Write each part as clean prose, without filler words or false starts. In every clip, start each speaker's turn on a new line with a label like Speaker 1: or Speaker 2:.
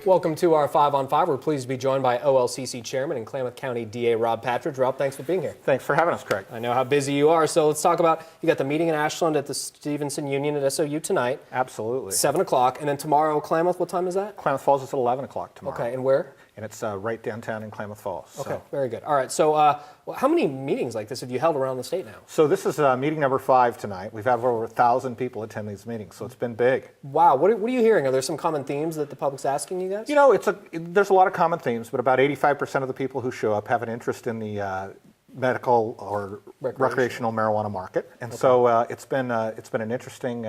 Speaker 1: Welcome to our 5 on 5. We're pleased to be joined by OLCC Chairman and Klamath County DA Rob Patridge. Rob, thanks for being here.
Speaker 2: Thanks for having us, Craig.
Speaker 1: I know how busy you are, so let's talk about, you got the meeting in Ashland at the Stevenson Union at SOU tonight.
Speaker 2: Absolutely.
Speaker 1: 7 o'clock, and then tomorrow, Klamath, what time is that?
Speaker 2: Klamath Falls is at 11 o'clock tomorrow.
Speaker 1: Okay, and where?
Speaker 2: And it's right downtown in Klamath Falls.
Speaker 1: Okay, very good. All right, so how many meetings like this have you held around the state now?
Speaker 2: So this is meeting number 5 tonight. We've had over 1,000 people attend these meetings, so it's been big.
Speaker 1: Wow, what are you hearing? Are there some common themes that the public's asking you guys?
Speaker 2: You know, there's a lot of common themes, but about 85% of the people who show up have an interest in the medical or recreational marijuana market, and so it's been an interesting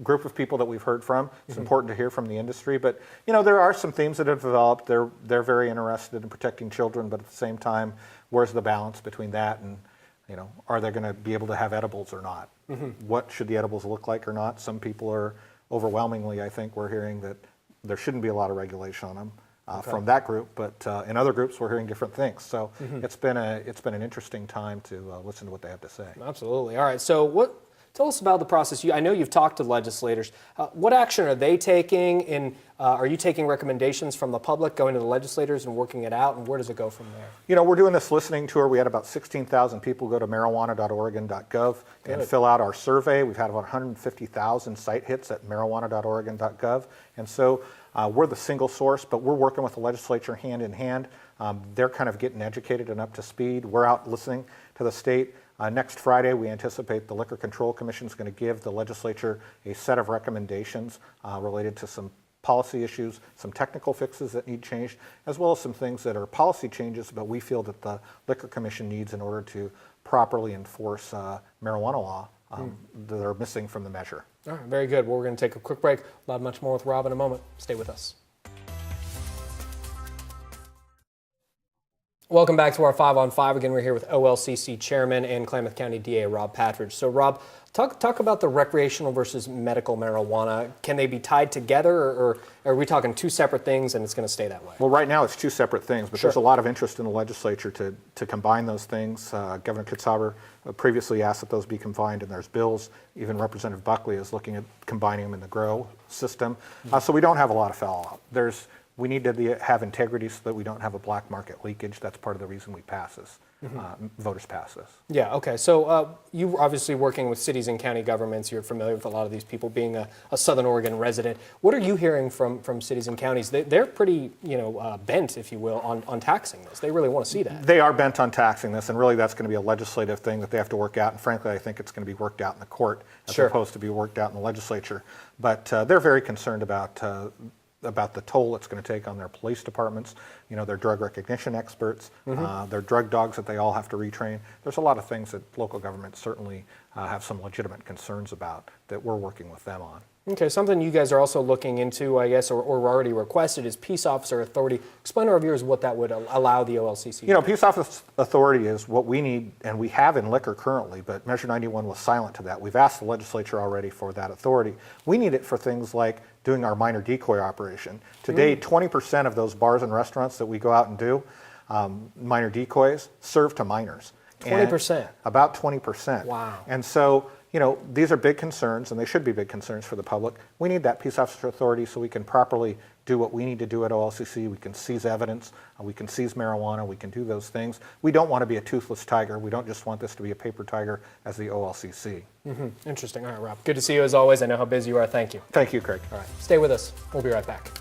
Speaker 2: group of people that we've heard from. It's important to hear from the industry, but you know, there are some themes that have developed. They're very interested in protecting children, but at the same time, where's the balance between that and, you know, are they going to be able to have edibles or not? What should the edibles look like or not? Some people are overwhelmingly, I think, we're hearing that there shouldn't be a lot of regulation on them. From that group, but in other groups we're hearing different things. So it's been an interesting time to listen to what they have to say.
Speaker 1: Absolutely. All right. So tell us about the process. I know you've talked to legislators. What action are they taking? And are you taking recommendations from the public, going to the legislators and working it out? And where does it go from there? You
Speaker 2: know, we're doing this listening tour. We had about 16,000 people go to marijuana.oregon.gov and fill out our survey. We've had about 150,000 site hits at marijuana.oregon.gov. And so we're the single source, but we're working with the legislature hand in hand. They're kind of getting educated and up to speed. We're out listening to the state. Next Friday, we anticipate the Liquor Control Commission is going to give the legislature a set of recommendations related to some policy issues, some technical fixes that need changed, as well as some things that are policy changes, but we feel that the Liquor Commission needs in order to properly enforce marijuana law that are missing from the measure.
Speaker 1: All right, very good. Well, we're going to take a quick break. We'll have much more with Rob in a moment. Stay with us. Welcome back to our 5 on 5. Again, we're here with OLCC Chairman and Klamath County DA Rob Patridge. So, Rob, talk about the recreational versus medical marijuana. Can they be tied together, or are we talking two separate things and it's going to stay that way?
Speaker 2: Well, right now it's two separate things, but there's a lot of interest in the legislature to combine those things. Governor Kitzhaber previously asked that those be combined, and there's bills. Even Representative Buckley is looking at combining them in the grow system. So we don't have a lot of fallout. We need to have integrity so that we don't have a black market leakage. That's part of the reason we pass this, voters pass this.
Speaker 1: Yeah, okay. So you're obviously working with cities and county governments. You're familiar with a lot of these people, being a Southern Oregon resident. What are you hearing from cities and counties? They're pretty, bent, if you will, on taxing this. They really want to see that.
Speaker 2: They are bent on taxing this, and really that's going to be a legislative thing that they have to work out. And frankly, I think it's going to be worked out in the court as opposed to be worked out in the legislature. But they're very concerned about the toll it's going to take on their police departments, their drug recognition experts, their drug dogs that they all have to retrain. There's a lot of things that local governments certainly have some legitimate concerns about that we're working with them on.
Speaker 1: Okay, something you guys are also looking into, I guess, or already requested is peace officer authority. Explain to our viewers what that would allow the OLCC.
Speaker 2: Peace officer authority is what we need, and we have in liquor currently, but Measure 91 was silent to that. We've asked the legislature already for that authority. We need it for things like doing our minor decoy operation. Today, 20% of those bars and restaurants that we go out and do, minor decoys, serve to minors.
Speaker 1: 20%?
Speaker 2: About 20%.
Speaker 1: Wow.
Speaker 2: And so, these are big concerns, and they should be big concerns for the public. We need that peace officer authority so we can properly do what we need to do at OLCC. We can seize evidence, we can seize marijuana, we can do those things. We don't want to be a toothless tiger. We don't just want this to be a paper tiger as the OLCC.
Speaker 1: Interesting. All right, Rob. Good to see you as always. I know how busy you are. Thank you.
Speaker 2: Thank you, Craig.
Speaker 1: All right. Stay with us. We'll be right back.